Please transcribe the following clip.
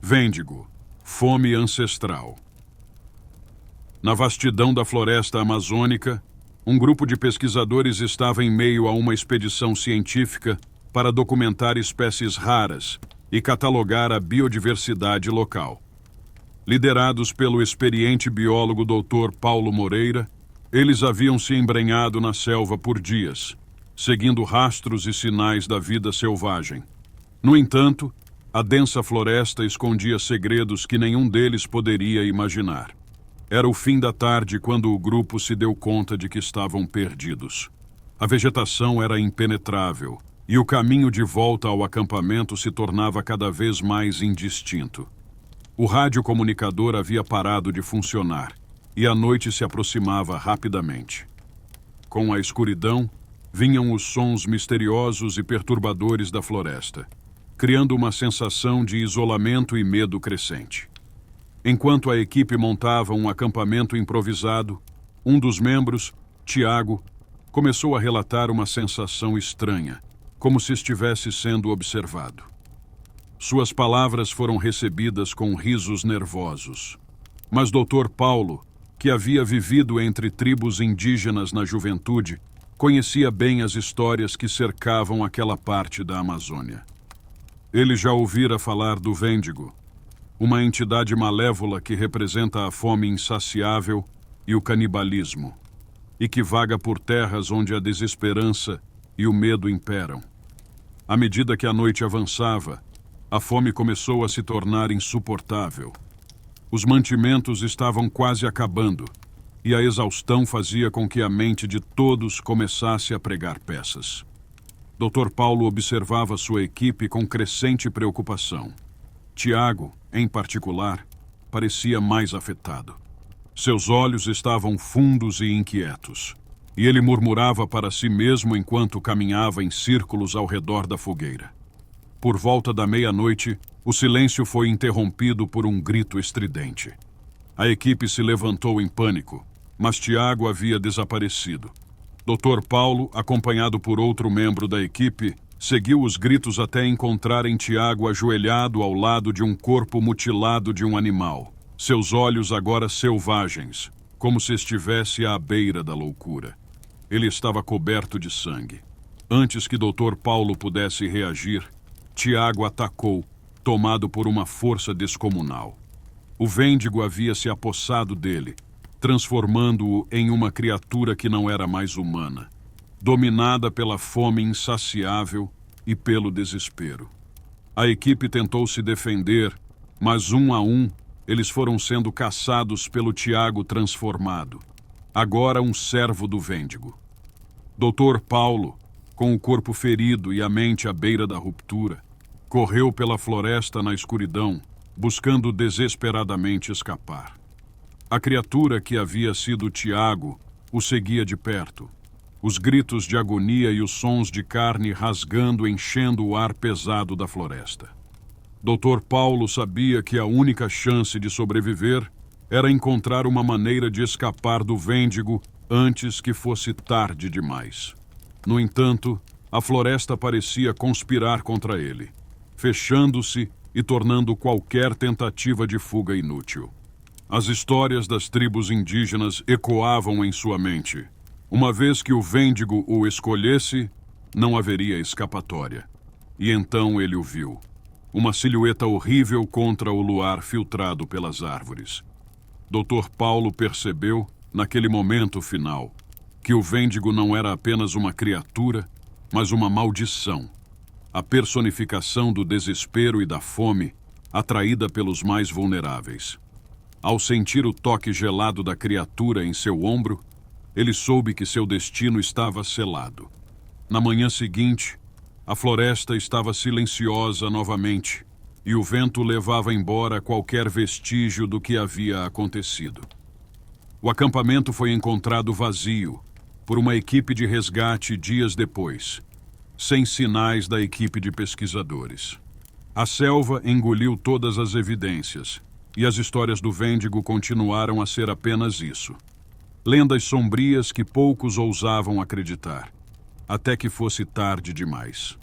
Vêndigo, fome ancestral. Na vastidão da floresta amazônica, um grupo de pesquisadores estava em meio a uma expedição científica para documentar espécies raras e catalogar a biodiversidade local. Liderados pelo experiente biólogo Dr. Paulo Moreira, eles haviam se embrenhado na selva por dias, seguindo rastros e sinais da vida selvagem. No entanto, a densa floresta escondia segredos que nenhum deles poderia imaginar. Era o fim da tarde quando o grupo se deu conta de que estavam perdidos. A vegetação era impenetrável e o caminho de volta ao acampamento se tornava cada vez mais indistinto. O radiocomunicador havia parado de funcionar e a noite se aproximava rapidamente. Com a escuridão, vinham os sons misteriosos e perturbadores da floresta, criando uma sensação de isolamento e medo crescente. Enquanto a equipe montava um acampamento improvisado, um dos membros, Tiago, começou a relatar uma sensação estranha, como se estivesse sendo observado. Suas palavras foram recebidas com risos nervosos. Mas Dr. Paulo, que havia vivido entre tribos indígenas na juventude, conhecia bem as histórias que cercavam aquela parte da Amazônia. Ele já ouvira falar do Vêndigo, uma entidade malévola que representa a fome insaciável e o canibalismo, e que vaga por terras onde a desesperança e o medo imperam. À medida que a noite avançava, a fome começou a se tornar insuportável. Os mantimentos estavam quase acabando, e a exaustão fazia com que a mente de todos começasse a pregar peças. Dr. Paulo observava sua equipe com crescente preocupação. Tiago, em particular, parecia mais afetado. Seus olhos estavam fundos e inquietos, e ele murmurava para si mesmo enquanto caminhava em círculos ao redor da fogueira. Por volta da meia-noite, o silêncio foi interrompido por um grito estridente. A equipe se levantou em pânico, mas Tiago havia desaparecido. Dr. Paulo, acompanhado por outro membro da equipe, seguiu os gritos até encontrarem Tiago ajoelhado ao lado de um corpo mutilado de um animal, seus olhos agora selvagens, como se estivesse à beira da loucura. Ele estava coberto de sangue. Antes que Dr. Paulo pudesse reagir, Tiago atacou, tomado por uma força descomunal. O Vêndigo havia se apossado dele, transformando-o em uma criatura que não era mais humana, dominada pela fome insaciável e pelo desespero. A equipe tentou se defender, mas um a um, eles foram sendo caçados pelo Tiago transformado, agora um servo do Vêndigo. Dr. Paulo, com o corpo ferido e a mente à beira da ruptura, correu pela floresta na escuridão, buscando desesperadamente escapar. A criatura que havia sido Tiago o seguia de perto, os gritos de agonia e os sons de carne rasgando enchendo o ar pesado da floresta. Dr. Paulo sabia que a única chance de sobreviver era encontrar uma maneira de escapar do Vêndigo antes que fosse tarde demais. No entanto, a floresta parecia conspirar contra ele, fechando-se e tornando qualquer tentativa de fuga inútil. As histórias das tribos indígenas ecoavam em sua mente. Uma vez que o Vêndigo o escolhesse, não haveria escapatória. E então ele o viu. Uma silhueta horrível contra o luar filtrado pelas árvores. Dr. Paulo percebeu, naquele momento final, que o Vêndigo não era apenas uma criatura, mas uma maldição. A personificação do desespero e da fome, atraída pelos mais vulneráveis. Ao sentir o toque gelado da criatura em seu ombro, ele soube que seu destino estava selado. Na manhã seguinte, a floresta estava silenciosa novamente, e o vento levava embora qualquer vestígio do que havia acontecido. O acampamento foi encontrado vazio por uma equipe de resgate dias depois, sem sinais da equipe de pesquisadores. A selva engoliu todas as evidências, e as histórias do Vêndigo continuaram a ser apenas isso. Lendas sombrias que poucos ousavam acreditar, até que fosse tarde demais.